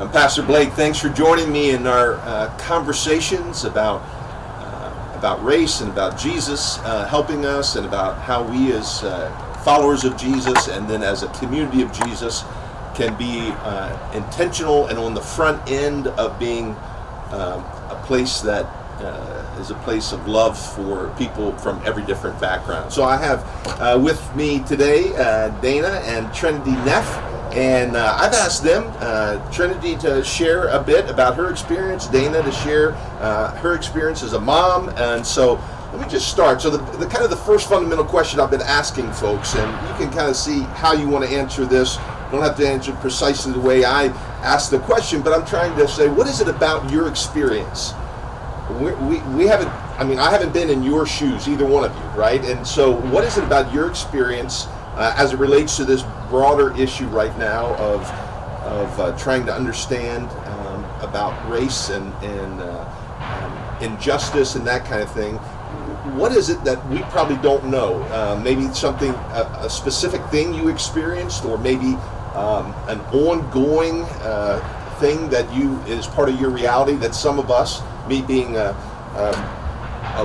Pastor Blake. Thanks for joining me in our conversations about race and about Jesus helping us, and about how we as followers of Jesus and then as a community of Jesus can be intentional and on the front end of being a place that is a place of love for people from every different background. So I have with me today Dana and Trinity Neff, and I've asked them, Trinity to share a bit about her experience, Dana to share her experience as a mom. And so let me just start. So the kind of the first fundamental question I've been asking folks, and you can kind of see how you want to answer this. You don't have to answer precisely the way I asked the question, but I'm trying to say, what is it about your experience? We haven't, I haven't been in your shoes, either one of you, right? And so what is it about your experience as it relates to this broader issue right now of trying to understand about race and injustice and that kind of thing? What is it that we probably don't know? Maybe something, a specific thing you experienced, or maybe an ongoing thing that is part of your reality that some of us, me being a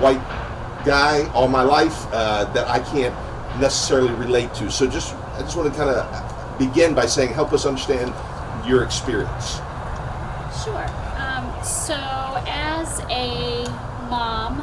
white guy all my life, that I can't necessarily relate to. So I just want to kind of begin by saying, help us understand your experience. Sure. So as a mom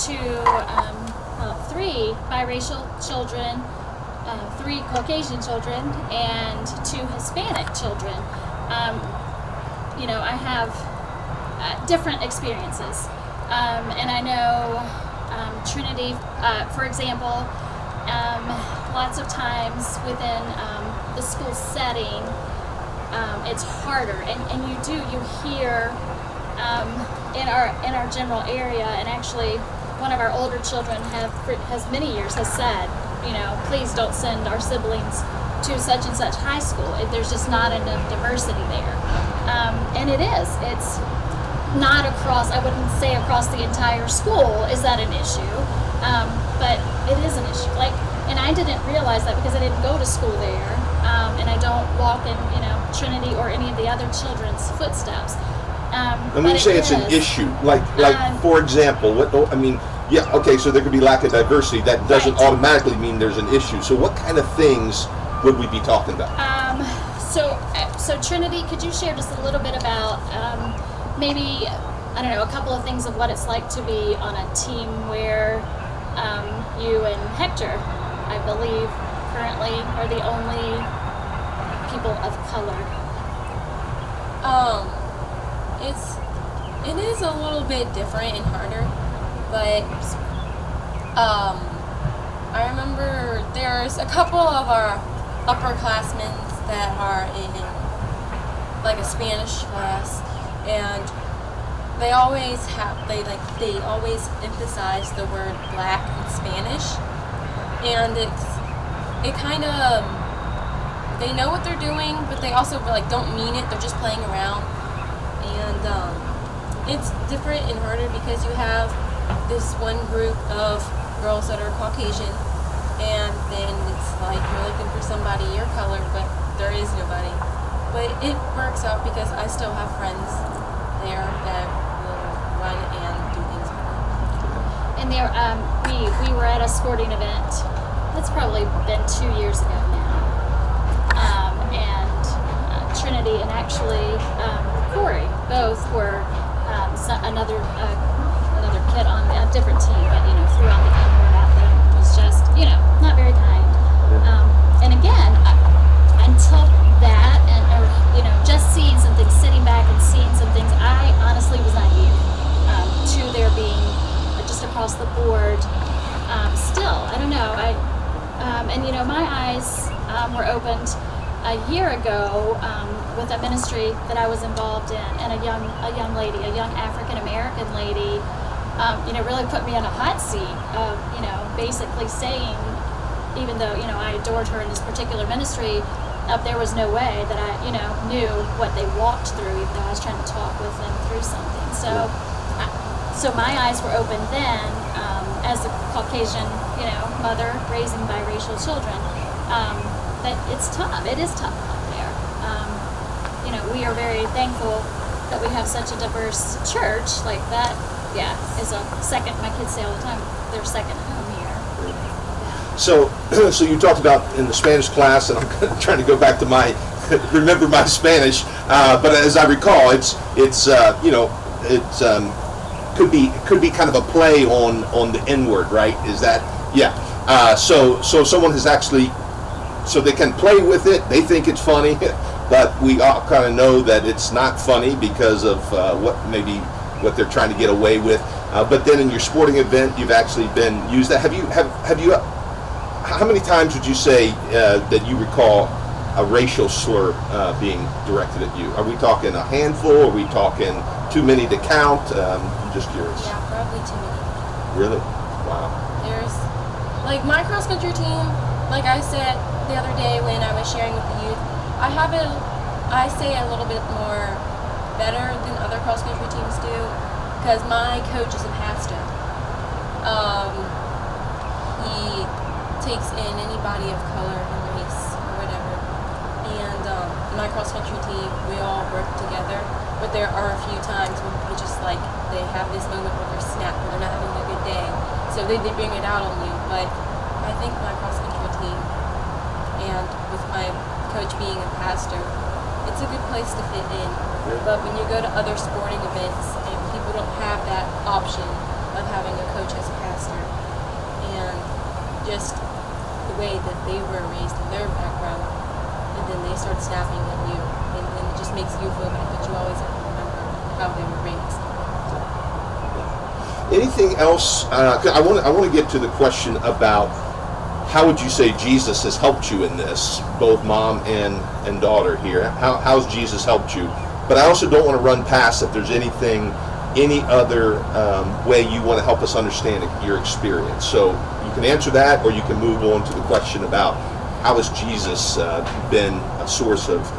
to 3 biracial children, 3 Caucasian children, and 2 Hispanic children, I have different experiences. And I know Trinity, for example, lots of times within the school setting, it's harder, and you hear in our general area, and actually one of our older children has many years has said, please don't send our siblings to such and such high school if there's just not enough diversity there. And it's not across, I wouldn't say across the entire school is that an issue, but it is an issue. And I didn't realize that because I didn't go to school there, and I don't walk in, Trinity or any of the other children's footsteps. And when you say it's an issue, for example, so there could be lack of diversity. That doesn't Right. automatically mean there's an issue. So what kind of things would we be talking about? So Trinity, could you share just a little bit about maybe, a couple of things of what it's like to be on a team where you and Hector, I believe, currently are the only people of color. It is a little bit different and harder, but I remember there's a couple of our upperclassmen that are in a Spanish class, and they always emphasize the word black in Spanish, and it kind of, they know what they're doing, but they also don't mean it. They're just playing around, and it's different and harder because you have this one group of girls that are Caucasian, and then it's you're looking for somebody your color, but there is nobody. But it works out because I still have friends there that will run and do things with me. And there, we were at a sporting event. That's probably been 2 years ago now. And Trinity and actually Corey both were another kid on a different team, but throughout the game about them was just not very kind. And again, until that, and just seeing some things, sitting back and seeing some things, I honestly was naive to there being just across the board. Still, I don't know. My eyes were opened a year ago with a ministry that I was involved in, and a young lady, a young African American lady, really put me in a hot seat of basically saying, even though I adored her in this particular ministry, there was no way that I knew what they walked through, even though I was trying to talk with them through something. So my eyes were open then, as a Caucasian mother raising biracial children, that it's tough. It is tough out there. we are very thankful that we have such a diverse church like that. Yeah, is a second. My kids say all the time, they're second home here. So, so you talked about in the Spanish class, and I'm trying to go back to my remember my Spanish. But as I recall, it's could be kind of a play on the N word, right? Is that so someone has actually, so they can play with it. They think it's funny, but we all kind of know that it's not funny because of what they're trying to get away with. But then in your sporting event, you've actually been used. Have you? How many times would you say that you recall a racial slur being directed at you? Are we talking a handful? Are we talking too many to count? I'm just curious. Yeah, probably too many. Really? Wow. There's, like, my cross-country team, like I said the other day when I was sharing with the youth, I say a little bit more better than other cross-country teams do, because my coach is a pastor. He takes in anybody of color and race or whatever. And my cross-country team, we all work together, but there are a few times when people just, like, they have this moment where they're snapped, where they're not having a good day, so they bring it out on you. But I think my cross-country team, and with my coach being a pastor, it's a good place to fit in. But when you go to other sporting events and people don't have that option of having a coach as a pastor, and just the way that they were raised in their background, and then they start snapping at you, and it just makes you feel bad, but you always have to remember how they were raised. Anything else? I want to get to the question about how would you say Jesus has helped you in this, both mom and daughter here. How's Jesus helped you? But I also don't want to run past if there's any other way you want to help us understand your experience. So you can answer that, or you can move on to the question about how has Jesus been a source of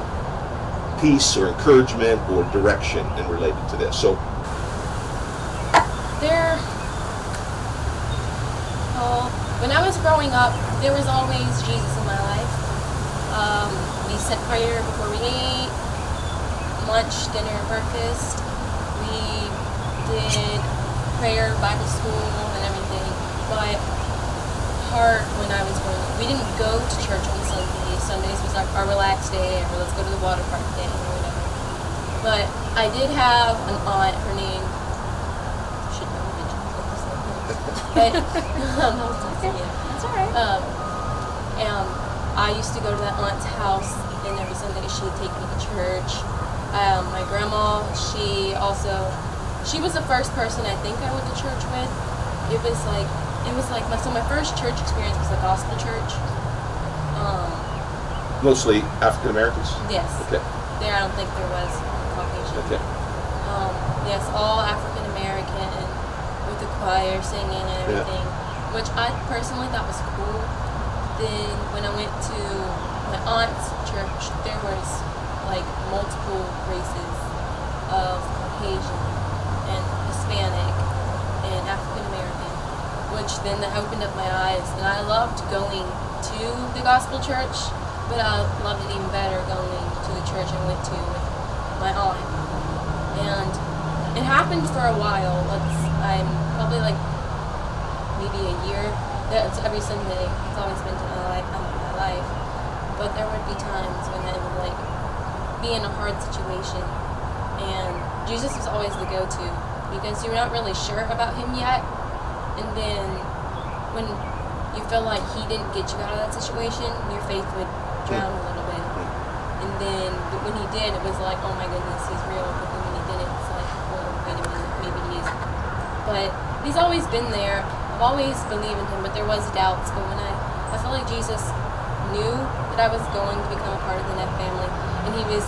peace or encouragement or direction in related to this. So when I was growing up, there was always Jesus in my life. We said prayer before we ate, lunch, dinner, breakfast. We did prayer, Bible school, and everything. But hard when I was growing up. We didn't go to church on Sundays. Sundays was like our relaxed day, or let's go to the water park day, or whatever. But I did have an aunt, her name, should never mention her, but That's all right. and I used to go to that aunt's house, and every Sunday she would take me to church. My grandma, she was the first person I think I went to church with. It was like my first church experience was a gospel church. mostly African Americans. Yes. Okay. There, I don't think there was Caucasian. Okay. Yes, all African American with the choir singing and everything, which I personally thought was cool. Then when I went to my aunt's church, there was like multiple races of Caucasian and Hispanic and African American, which then that opened up my eyes, and I loved going to the gospel church, but I loved it even better going to the church I went to with my aunt. And it happened for a while. I'm probably like maybe a year. That's every Sunday. It's always been my life. But there would be times when I would like be in a hard situation, and Jesus was always the go-to because you're not really sure about him yet. And then when you feel like he didn't get you out of that situation, your faith would drown a little bit. And then when he did, it was like, oh my goodness, he's real. But then when he didn't, it's like, well, wait a minute, maybe he isn't. But he's always been there. I've always believed in him, but there was doubts. But when I felt like Jesus knew that I was going to become a part of the Net family, and he was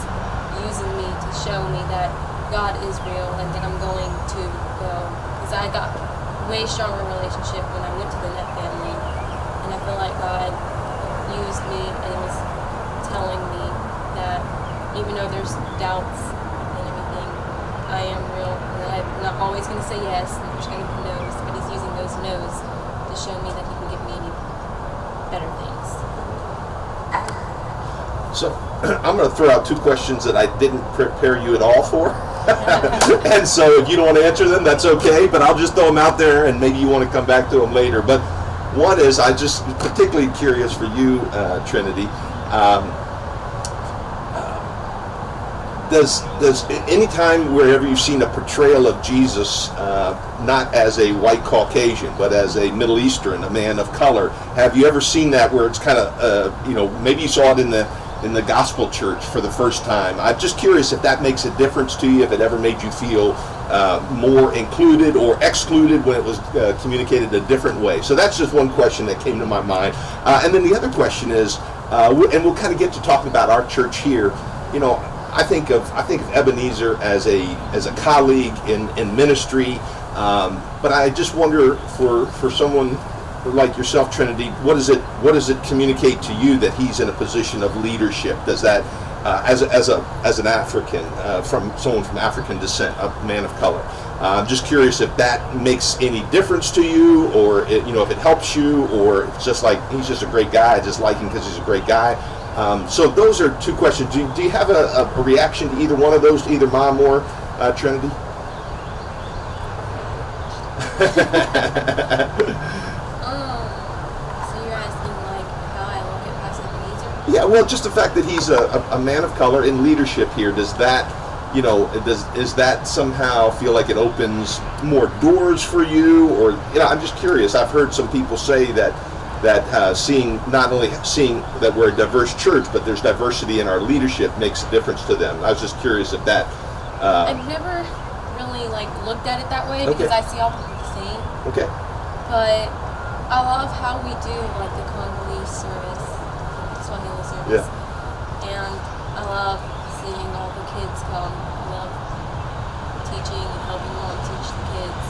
using me to show me that God is real and that I'm going to go. Because I got way stronger relationship when I went to the Net family, and I feel like God used me and was telling me that even though there's doubts and everything, I am real, and I'm not always going to say yes, and there's going to be no's, but he's using those no's to show me that he can give me any better things. So I'm going to throw out two questions that I didn't prepare you at all for. And so if you don't want to answer them, that's okay, but I'll just throw them out there and maybe you want to come back to them later. But one is, I just particularly curious for you, Trinity. Does any time wherever you've seen a portrayal of Jesus, not as a white Caucasian, but as a Middle Eastern, a man of color, have you ever seen that where it's kind of, maybe you saw it in the gospel church for the first time? I'm just curious if that makes a difference to you, if it ever made you feel more included or excluded when it was communicated a different way. So that's just one question that came to my mind. And then the other question is, and we'll kind of get to talking about our church here. I think of Ebenezer as a colleague in ministry, but I just wonder for someone like yourself, Trinity, what does it communicate to you that he's in a position of leadership? Does that as an African, from someone from African descent, a man of color? I'm just curious if that makes any difference to you, or if it helps you, or it's just like he's just a great guy. I just like him because he's a great guy. So those are two questions. Do you have a reaction to either one of those, to either Mom or Trinity? So you're asking how I look at Pastor Ebenezer? Yeah, well, just the fact that he's a man of color in leadership here, does that, does that somehow feel like it opens more doors for you? Or, I'm just curious. I've heard some people say that not only seeing that we're a diverse church, but there's diversity in our leadership makes a difference to them. I was just curious if that... I've never really looked at it that way, because I see all people the same. Okay. But I love how we do the Congolese service, the Swahili service. Yeah. And I love seeing all the kids come. I love teaching and helping Mom teach the kids.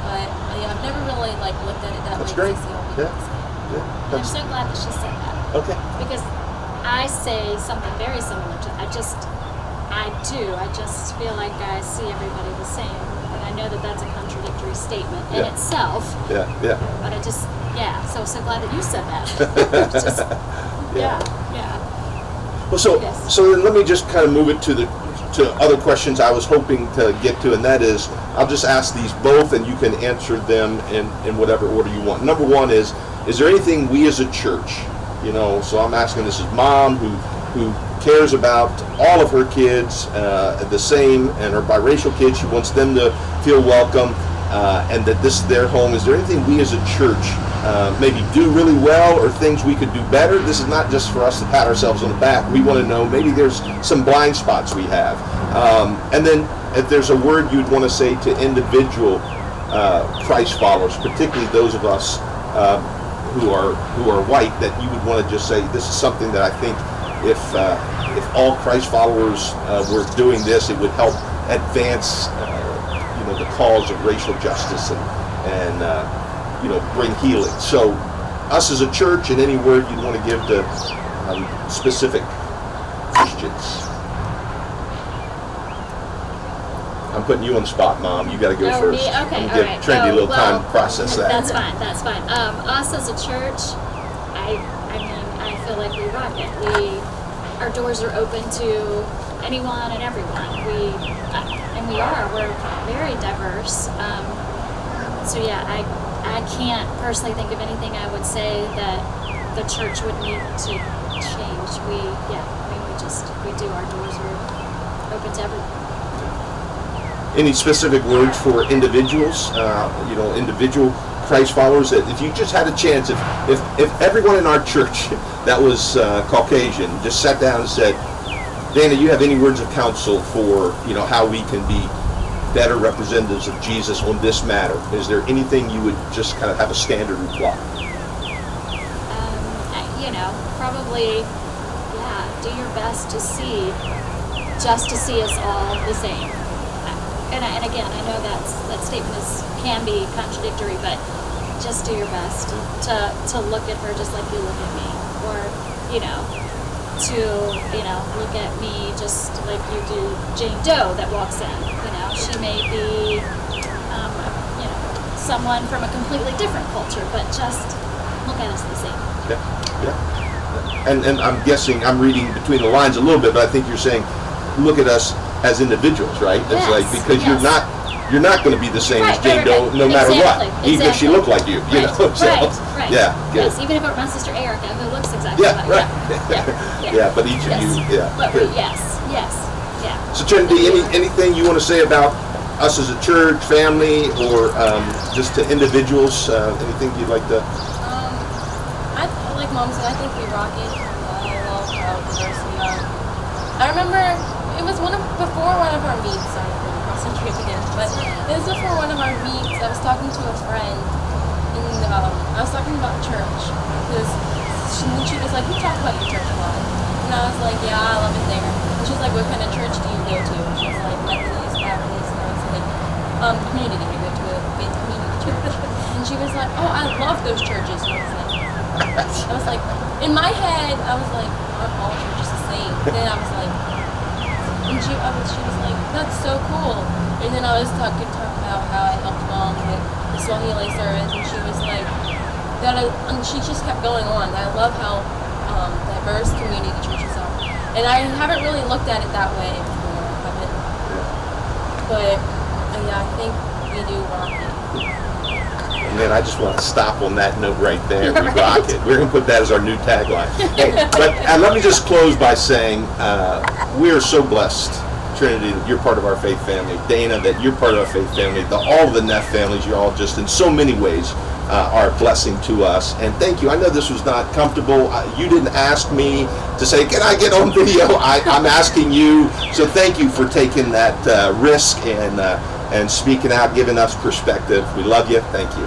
But I've never really looked at it that That's way. great. I see all people Yeah. the same. Yeah. I'm so glad that she said that. Okay. Because I say something very similar to I just feel like I see everybody the same. And I know that that's a contradictory statement in itself. Yeah, yeah. But so glad that you said that. Just, Yeah. yeah. Well, so Yes. so then let me just kind of move it to other questions I was hoping to get to, and that is, I'll just ask these both, and you can answer them in whatever order you want. Number one is there anything we as a church, so I'm asking, this is Mom who cares about all of her kids the same, and her biracial kids, she wants them to feel welcome, and that this is their home. Is there anything we as a church maybe do really well, or things we could do better? This is not just for us to pat ourselves on the back. We want to know maybe there's some blind spots we have. And then if there's a word you'd want to say to individual Christ followers, particularly those of us who are white, that you would want to just say, this is something that I think if all Christ followers were doing this, it would help advance the cause of racial justice and bring healing. So us as a church, and any word you'd want to give to specific Christians. I'm putting you on the spot, Mom. You got to go first. Me? Okay, I'm gonna all give right. Trinity a little time to process that. That's fine. Us as a church, I feel like we rock it. Our doors are open to anyone and everyone. We're very diverse. So yeah, I can't personally think of anything I would say that the church would need to change. We do. Our doors are open to everyone. Any specific words for individuals, individual Christ followers, that if you just had a chance, if everyone in our church that was Caucasian just sat down and said, Dana, you have any words of counsel for, how we can be better representatives of Jesus on this matter? Is there anything you would just kind of have a standard reply? Probably, do your best to see us all the same. And again, I know that statement can be contradictory, but just do your best to look at her just like you look at me, or to look at me just like you do Jane Doe that walks in. She may be someone from a completely different culture, but just look at us the same. Yeah. and I'm guessing I'm reading between the lines a little bit, but I think you're saying, look at us as individuals, right? It's Yes, like, because yes. you're not going to be the same as Right, Jane Doe, no matter exactly, what, even if she exactly. looked like you, you Right, know. So, right. yeah, good. Yes, even if it were my sister Erica, who looks exactly Yeah, like right. Yeah, But each of yes. you, yeah. But good. yes, yeah. So Trinity, anything you want to say about us as a church, family, or just to individuals? Anything you'd like to? I like Mom said, I think we rock it. I love how diverse we are. I remember it was before one of our meets. Sorry, I'm concentrating again, but it was before one of our meets. I was talking to a friend, and I was talking about church because she was like, "You talk about your church a lot," and I was like, "Yeah, I love it there." And she's like, "What kind of church do you go to?" And she's like, "Methodist, Baptist," and I was like, "Community. I go to a faith community church." And she was like, "Oh, I love those churches." And I was like, in my head, I was like, aren't all churches the same? And then I was like, and she was like, that's so cool. And then I was talking about how I helped Mom with the Swahili service, and she was like, and she just kept going on. I love how diverse community churches are, and I haven't really looked at it that way before, but yeah, I think we do rock it. Man, I just want to stop on that note right there. We rock it. We're going to put that as our new tagline. Hey, but let me just close by saying we are so blessed, Trinity, that you're part of our faith family. Dana, that you're part of our faith family. All of the Neff families, you all just in so many ways are a blessing to us. And thank you. I know this was not comfortable. You didn't ask me to say, can I get on video? I'm asking you. So thank you for taking that risk and speaking out, giving us perspective. We love you. Thank you.